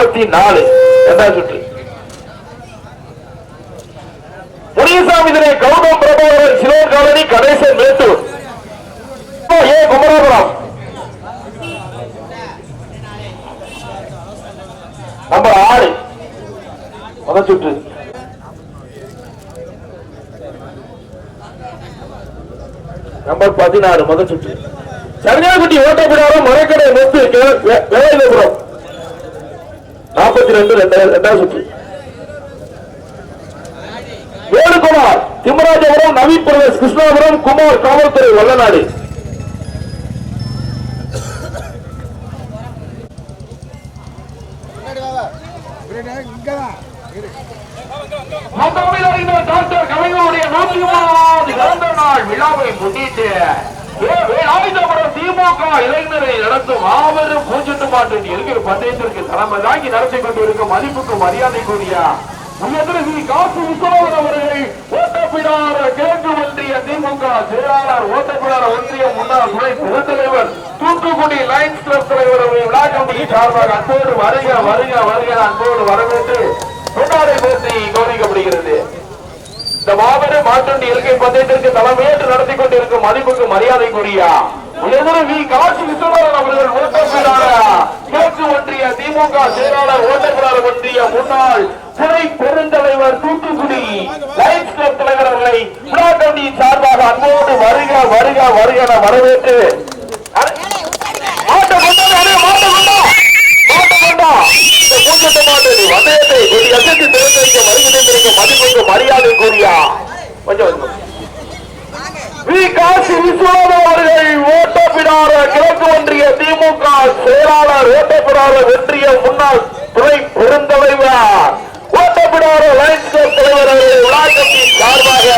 44 இரண்டாவது சுற்று. முனியசாமி திரை கௌதம் பிரபாகரன் சிலோர் காலனி கணேசன் மேட்டூர் ஏ குமராபுரம் நம்பர் 6 முதல் சுற்று. நம்பர் 16 முதல் சுற்று. சரியாகுட்டி ஓட்டப்பிடாரம் மரக்கடை முத்து வேலைபுரம் 42 இரண்டாவது சுற்று. வேலுகுமார் திம்மராஜபுரம் நவீன் பிரதேஷ் கிருஷ்ணாபுரம் குமார் காவல்துறை வல்லநாடு டாக்டர் கலைஞருடைய 103வது பிறந்த நாள் விழாவை முன்னிட்டு திமுக இளைஞரை நடத்தும் மாபெரும் பூச்சட்டு மாட்டு எல்கை பந்தயத்திற்கு தலைமை தாங்கி நடத்தி கொண்டிருக்கும் மதிப்புக்கு மரியாதைக்குரிய காசு விஸ்வநாதன் அவர்கள் ஓட்டப்பிடார கிழக்கு ஒன்றிய திமுக செயலாளர் ஓட்டப்பிடார ஒன்றிய முன்னாள் துணை பெருந்தலைவர் தூத்துக்குடி லைன்ஸ் கிளப் தலைவர் விழா கமிட்டி சார்பாக அன்போடு வருக வருக வருக அன்போடு வரவேற்று கொண்டாடை போட்டி கௌரவிக்கப்படுகிறது. இந்த மாபெரும் மாட்டுண்டி இலங்கை பந்தயத்திற்கு தலைமையேற்று நடத்தி கொண்டிருக்கும் மதிப்புக்கு மரியாதைக்குரிய காசி விஸ்வநாதன் அவர்கள் ஓட்டப்பிடார கிழக்கு ஒன்றிய திமுக செயலாளர் ஓட்டப்பிடார ஒன்றிய முன்னாள் துணை பெருந்தலைவர் தூத்துக்குடி லைன்ஸ் கிளப் தலைவர் அவர்களை விழா கமிட்டியின் சார்பாக அன்போடு வருக வருக வருக என வரவேற்று மதிப்புக்கு மரியாதை கூறிய காசி விஸ்வநாதன் அவர்கள் ஓட்டப்பிடார கிழக்கு ஒன்றிய திமுக செயலாளர் ஓட்டப்பிடார ஒன்றிய முன்னாள் துணை பெருந்தலைவர் ஓட்டப்பிடார லைன்ஸ் கிளப் தலைவர் அவர்களை விழா கமிட்டியின் சார்பாக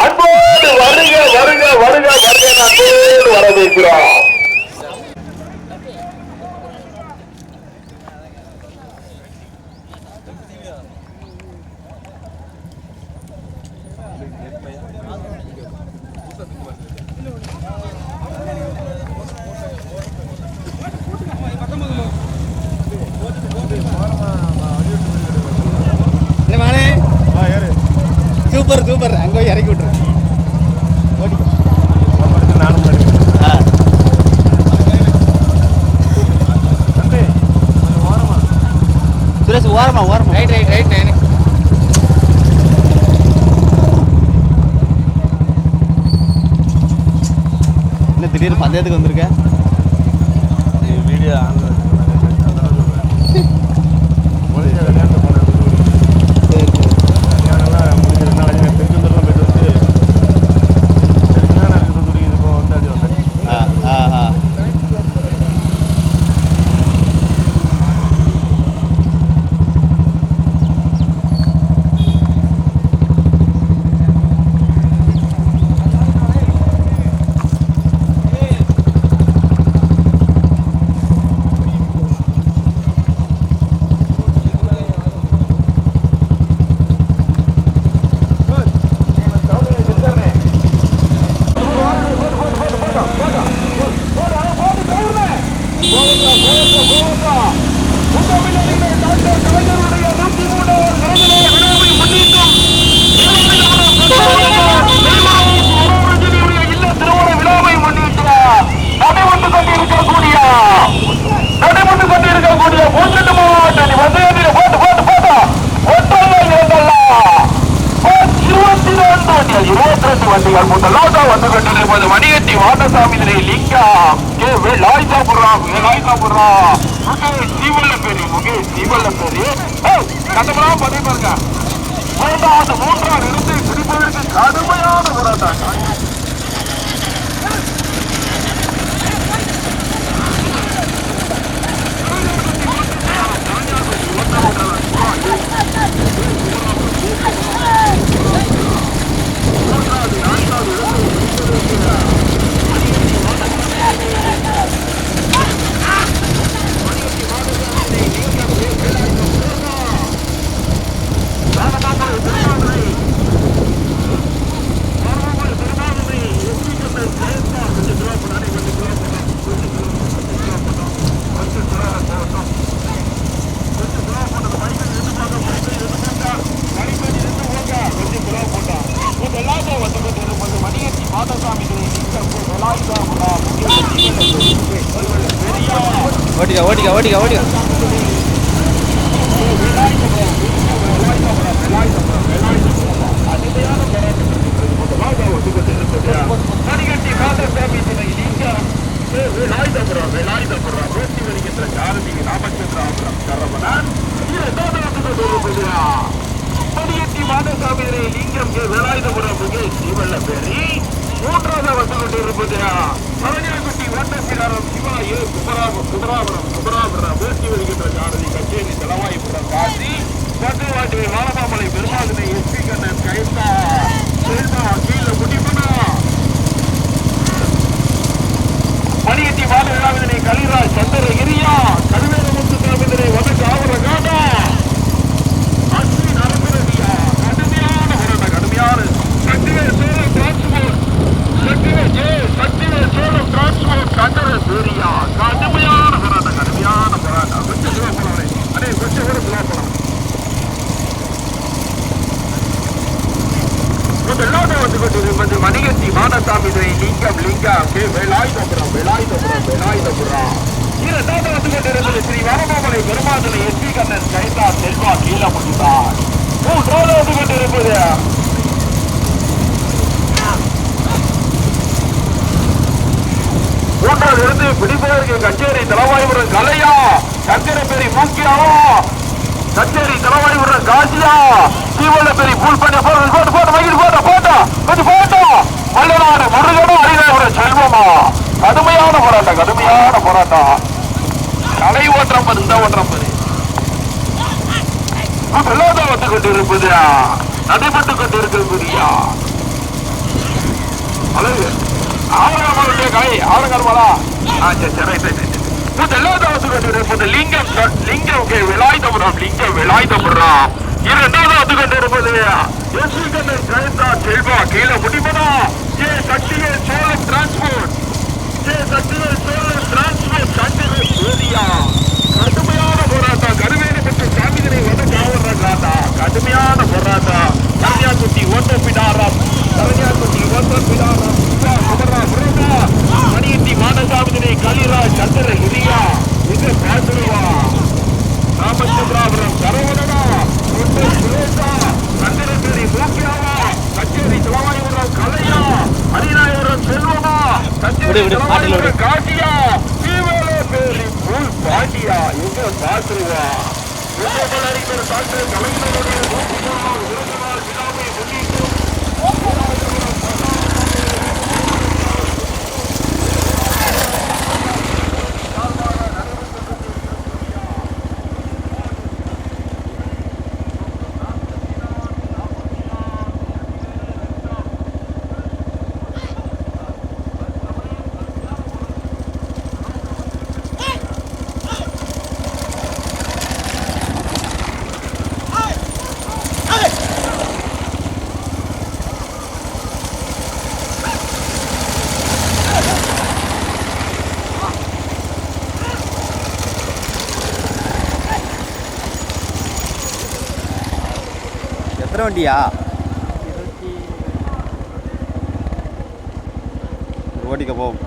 அன்போடு வருக வருக வருக வருக அன்போடு வரவேற்கிறோம். சூப்பர் சூப்பர் அங்கே போய் இறக்கி விட்டுரு. சுரேஷ் ஓரமா ஓரமா ரைட் ரைட் ரைட். என்ன திடீர்னு பந்தயத்துக்கு வந்திருக்க? வீடியோ மணியட்டி வாட்டசாமி லிங்கம் கண்டபுரம் பதவி பாருங்க. மூன்றாம் இடத்தை பிடிப்பதற்கு கடுமையான போராட்டம். மாடசாமி ஓட்டிக்க ஓட்டிக்க ஓட்டிக்க ஓட்டிக்க மணிகட்டி மாடசாமி வேலாயுதபுரம் பேசி வருகின்ற ஜாரதி ராமச்சந்திராபுரம் சரவணன் மணிகட்டி மாடசாமி லிங்கம் வேலாயுதபுரம் ஸ்ரீவல்ல பேரி மூன்றாவது வந்து கொண்டிருப்பது சரணியாக்குட்டி வட்டப்பிடாரம் சிவா ஏ குமராபுரம் பேசி வருகின்ற ஜாரதி கச்சேரி தலவாய்புரம் காசி பட்டுவாட்டி வானமாமலை பெருமாதினை எஸ்பி கண்ணன் கைத்தா கீழே முடிப்பனா மணியட்டி மாத விழாவினை கலிராஜ் சந்திரகிரியா கல்வேல முத்துசாமிதனை வடக்கு ஆவர காடா அஸ்வின் அரபிரதியா கடுமையான சக்திவேல் சோழம் டிரான்ஸ்போர்ட் சக்திவேல் சோழம் டிரான்ஸ்போர்ட் கண்டர சூரியா கடுமையான போராட்டம் கொஞ்சம் சிவப்பலாம் அடே கொஞ்சம் கூட சிவப்பலாம் முதலாவது வந்து கொண்டிருப்பது மணிகட்டி மாடசாமி லிங்கம் வேலாயுதபுரம் இரண்டாவது வந்து கொண்டிருப்பது ஸ்ரீ வரமாமலை பெருமாதனை எஸ்பி கண்ணன் கைதா செல்வா கீழே முடிந்தார் மூன்றாவது வந்து கொண்டிருப்பது மூன்றாவது இருந்து பிடிப்பதற்கு கச்சேரி தலவாய்புரம் கலையா சங்கரப்பேரி மூக்கியாவா கச்சேரி தலவாய்புரம் காசியா தீவன பெரிய புல் பண்ணி போட்டோ மல்லநாடு முருகனும் அரிதாபுரம் செல்வமா கடுமையான போராட்டம் கலை ஓட்டம் இந்த ஓட்டம் வெள்ளாதான் வந்து கொண்டு இருப்பது நடைபெற்றுக் கொண்டு இருக்கிறதுயா அழகு ஆவரங்காலுடைய கலை ஆவரங்காலமாலா முதலாவது வந்து கொண்டு இருப்பது லிங்கம் வேலாயுதபுரம் இரண்டாவது வந்து கொண்டு இருப்பது எஸ்வி கண்ணன் கைதா செல்வா கீழே முடிப்பதா சக்திவேல் சோழம் டிரான்ஸ்போர்ட் சந்திர சூரியா கடுமையான போராட்டம் கருவேலை பெற்ற சாமிகளை வடக்கு ஆவர காட்டா கடுமையான போராட்டம் சரணியாக்குட்டி ஓட்டப்பிடாரம் மணியட்டி மாடசாமிதனை கலிராஜ் சந்திரகிரியா இது பேசுவா ராமச்சந்திராபுரம் சரவணனா சந்திரகிரி மூக்கியாவா கச்சேரி தலவாய்புரம் கலையா ஹரிநாயபுரம் செல்வமா கச்சேரி காசியா தீவன பேரி புல் பாண்டியா எங்க பாத்துருவா அறிஞர் டாக்டர் கலைஞருடைய விழாவை முன்னிட்டு எத்தனை வண்டியா ஓட்டிக்க போகும்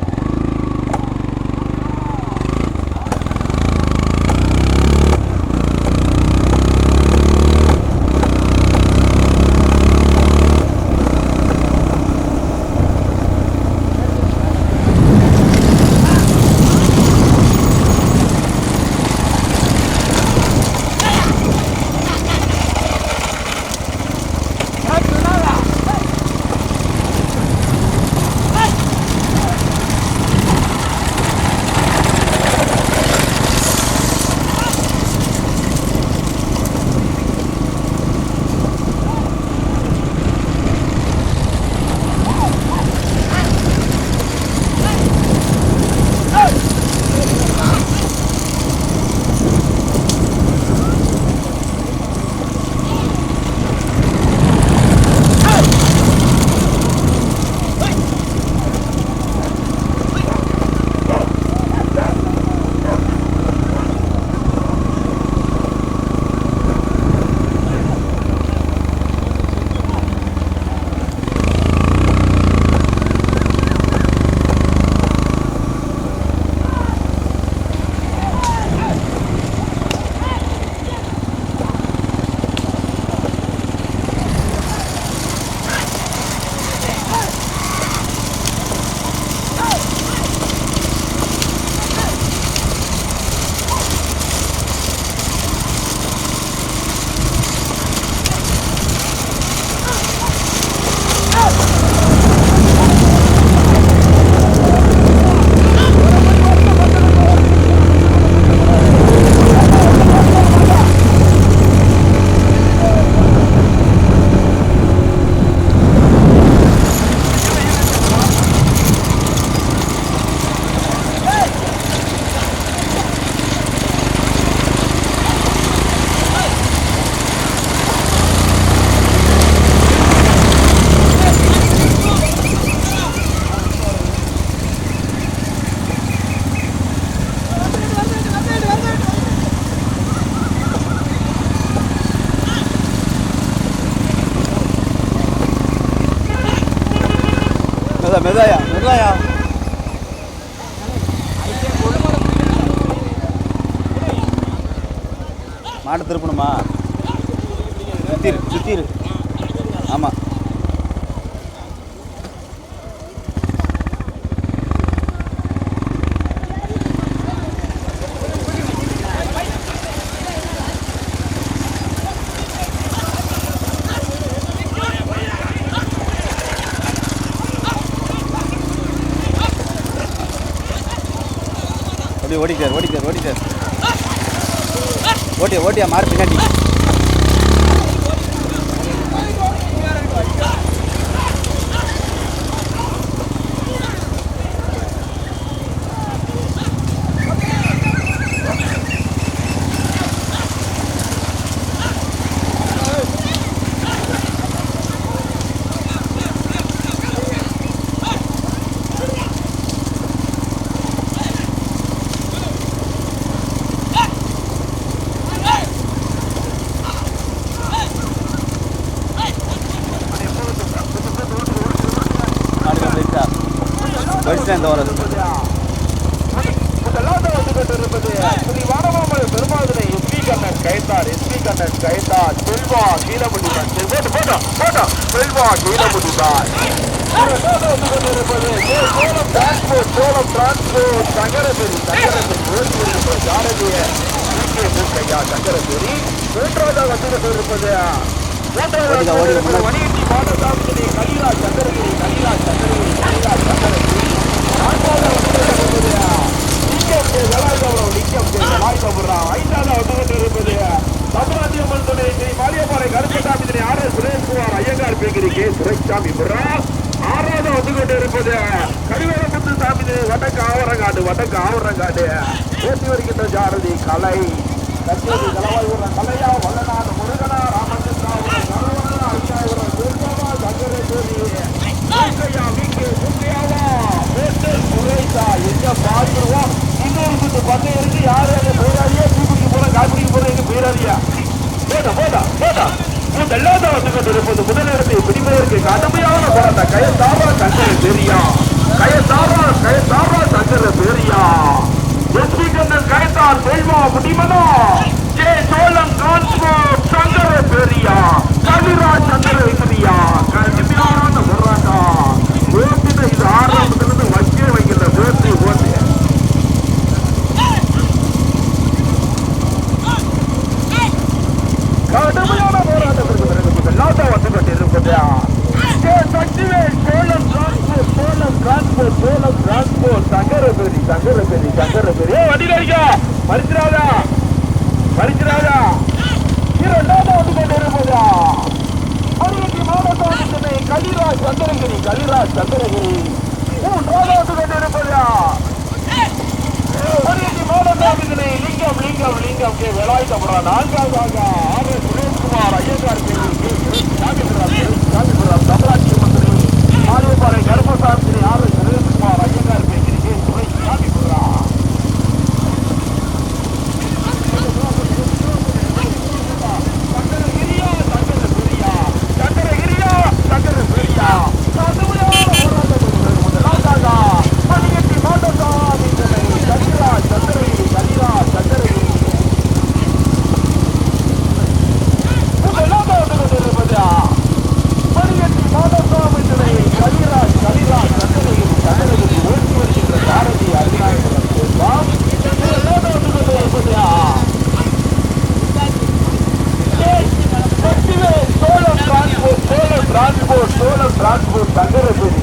மெதாயா மெதாயா மாட்டை திருப்பணுமா? சுத்திரு சுத்திரு. ஆமாம் அப்படியே ஓடிக்கார் ஓடிக்கார் ஓடிக்கார். ஓட்டியா ஓட்டியா மாறு பின்னாடி. படிச்சுட்டேன் இந்த வாரம். துரைசாமி ஆறாவது வந்து கொண்டு இருப்பது கரிவரமுத்து சாமி வடக்கு ஆவரங்காடு வடக்கு ஆவரங்காடு பேசி வருகின்ற ஜாரதி கலை கச்சேரி கலவாய் உள்ள கலையா வல்லநாடு முருகனா ராமச்சந்திரா ஐயாயிரம் துர்காவா சங்கரேஸ்வரி எங்க பாத்துருவோம். இன்னொரு பந்தம் இருக்கு. யாரு அங்க போராடியா தூக்குக்கு போற காப்பிடிக்கு போற எங்க போராடியா போதா போதா போதா எல்லாத்தான் வந்து கொண்டு இருப்பது முதலிடத்தை பிடிப்பதற்கு கடுமையான போராட்டம். கயசாரா சங்கர பெரியா கயசாரா சங்கர பெரியா எஸ்பி கண்ணன் கயத்தார் செல்வா முடிமனோ ஜே சோழன் டிரான்ஸ்போர்ட் சங்கர பெரியா கவிராஜ் சங்கர பெரியா கடுமையான போராட்டம். ஓட்டுத இது ஆரம்பத்திலிருந்து வைக்கல ஓட்டு ஓட்டு கடுமையான போராட்டத்திற்கு பிறகு எல்லாத்தான் வந்து கொண்டு இருப்பது சக்திவேல் சோழம் டிரான்ஸ்போர்ட் சங்கரபேரி வண்டியா மறிச்சிராதா இரண்டாவது வந்து கொண்டு இருப்பதா அருகி மாவட்ட கலிராஜ் சந்திரகிரி மூன்றாவது வந்து கொண்டு இருப்பதா அருகி மாவட்ட லிங்கம் வேலாயுதபுரம் நான்காவதாக ஆர் எஸ் சுரேஷ்குமார் ஐயங்கார் தமிழாட்சி மந்திரி ஆலயப்பாறை கர்மசாஸ்திரி ஆர் எஸ் சுரேஷ்குமார் ஐயங்கார்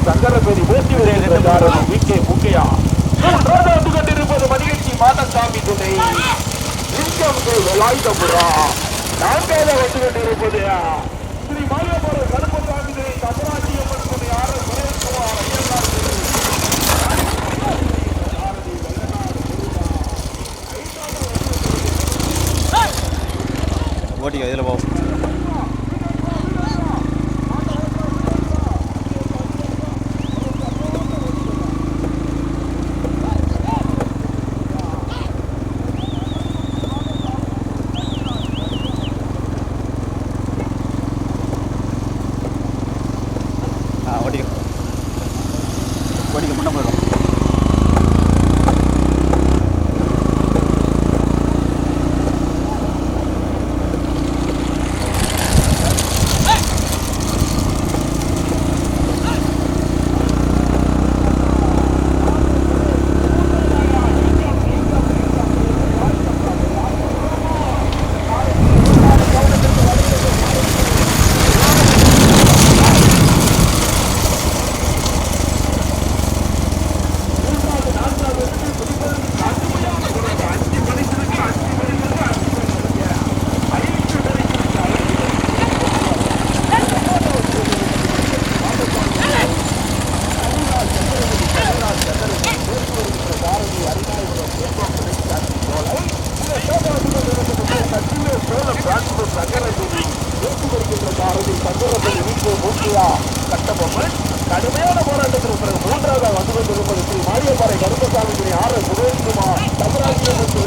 சங்கரபேரி போட்டி வீக்கே முக்கையா வந்து கொண்டிருப்பது மணிகட்சி மாதசாமி துணை வேலாயுதபுரம் நான்காவது வந்து கொண்டிருப்பது ஸ்ரீ மாயபுர கருப்பசாமி துணை தமிழாட்சி அம்மன் துணை ஆர் எஸ் சுரேஷ்குமார் ஓட்டிக்க இதில் போவோம். ஓட்டிக்க ஓடிக்க முன்ன போயிடும். கடுமையான போராட்டத்திற்கு பிறகு மூன்றாவது வந்து கொண்டிருப்பது ஸ்ரீ மாரியப்பாறை கருப்பசாமி ஆர் சுரேஷ்குமார் தமிழாட்சி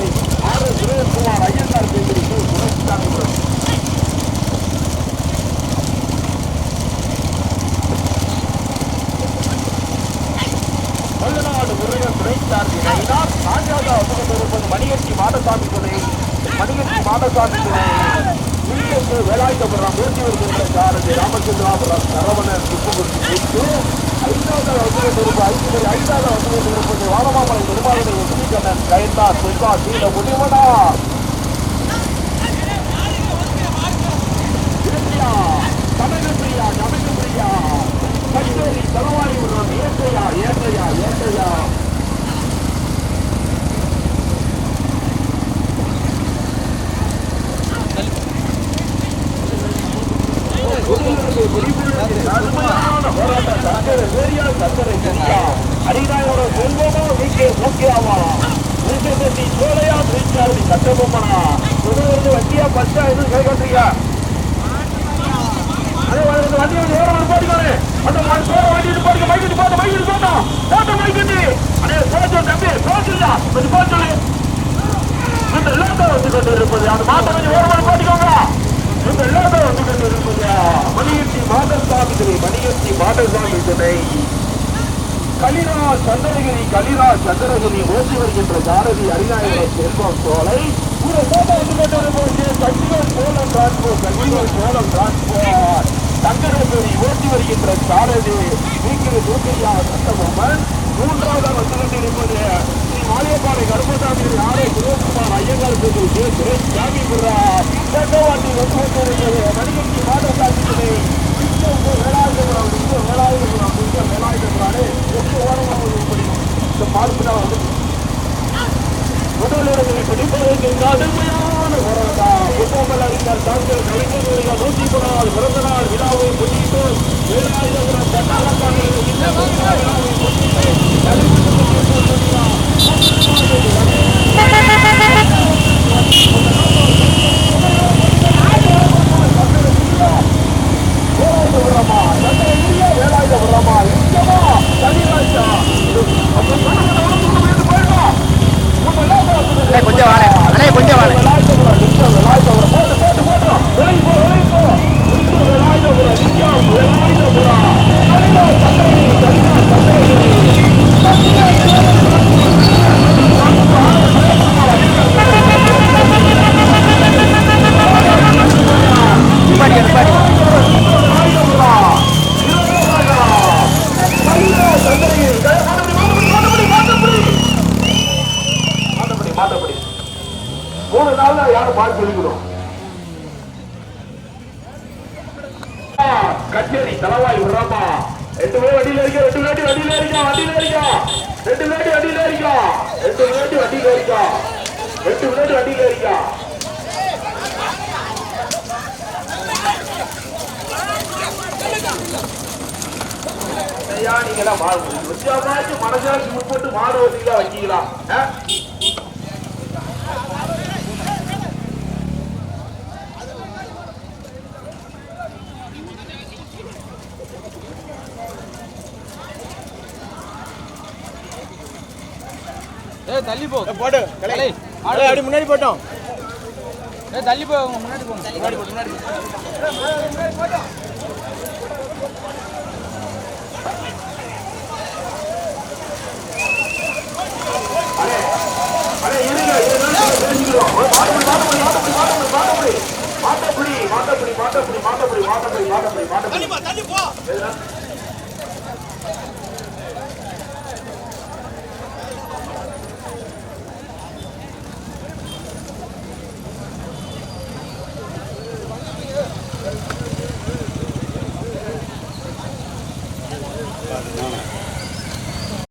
ஆர் சுரேஷ்குமார் ஐயங்கார் பேசி சுரேஷ்சாமி தமிழ்நாடு முருகன் துணைச்சார்பி நயினார் நான்காவது வந்து கொண்டிருப்பது மணிகட்சி மாடசாமி துணை வேலாயுதபுரம் மூர்த்தி வருகின்ற சாரதி ராமச்சந்திராபுரம் சரவணன் சுப்புகுறிச்சி ஐந்தாவது வந்து கொண்டிருப்பது ஐந்தாவது வந்து கொண்டிருப்பது வானமாமலை நிர்மாணங்கள் ஸ்ரீகண்ணன் கைந்தா செல்வா சீல முடிவனா தமிழ்பிரியா கச்சேரி தலவாரி விடுறது ஏற்றையா அரிநாயோட செல்வமா வீக்கே முக்கியமா சோழையா திருச்சாரதி கட்டபொம்மனா முதல்வர் வண்டியா பச்சா எதுவும் கேட்கறீங்க அதே வண்டி போட்டுக்காரு அந்த வண்டிட்டு போட்டுக்க மைக்கிட்டு போட்ட மைக்கிட்டு போட்டோம் போட்ட மைக்கிட்டு அதே போச்சோம் தம்பி போச்சுடா கொஞ்சம் போச்சோம் இந்த லேட்டா வந்து கொண்டு இருப்பது அந்த மாட்டை கொஞ்சம் ஓரமாக போட்டுக்கோங்க இந்த லேட்டா வந்து கொண்டு இருப்பது மணிகட்சி மாடசாமி துணை கலிரா சந்திரகிரி ஓட்டி வருகின்ற சாரதி அரிநாயகர் செல்வம் சோலை ஒரு போட்டோ வந்து கொண்டிருப்பது கட்சிகள் சோழம் டிரான்ஸ்போர்ட் தங்கரபுரி ஓட்டி வருகின்ற சாரதி வீக்கிரி தூக்கியா சட்டபொம்மன் மூன்றாவது வந்து கொண்டிருப்பது ஸ்ரீ மாரியப்பாறை கருப்பசாமி ஆரை சுரேஷ்குமார் ஐயங்கார் பேசி சுரேஷ்சாமி வாட்டி வந்து கொண்டிருப்பது மணிகட்சி மாடசாமி துணை வேலாயுதபுரம் முதலிடங்களை பிடிப்பதற்கு கடுமையான போராட்டம் புத்தகங்கள் அறிஞர் டாக்டர் கலைஞர் 110 பிறந்த நாள் விழாவை முன்னிட்டு வேலாயுதபுரம் கச்சேரி தலவாய் விடுறாமா 2 பேர் வண்டியில இருக்கா 2 பேர் வண்டியில இருக்கா 2 பேர் வண்டியில இருக்கா 2 பேர் வண்டியில இருக்கா 2 பேர் வண்டியில இருக்கா நீங்களா மனசாட்சி முற்பட்டு மாடு வண்டிகளா வச்சிக்கலாம் தள்ளி போ போடு கலை அப்படி முன்னாடி போட்டோம் தள்ளி போ முன்னாடி போங்க முன்னாடி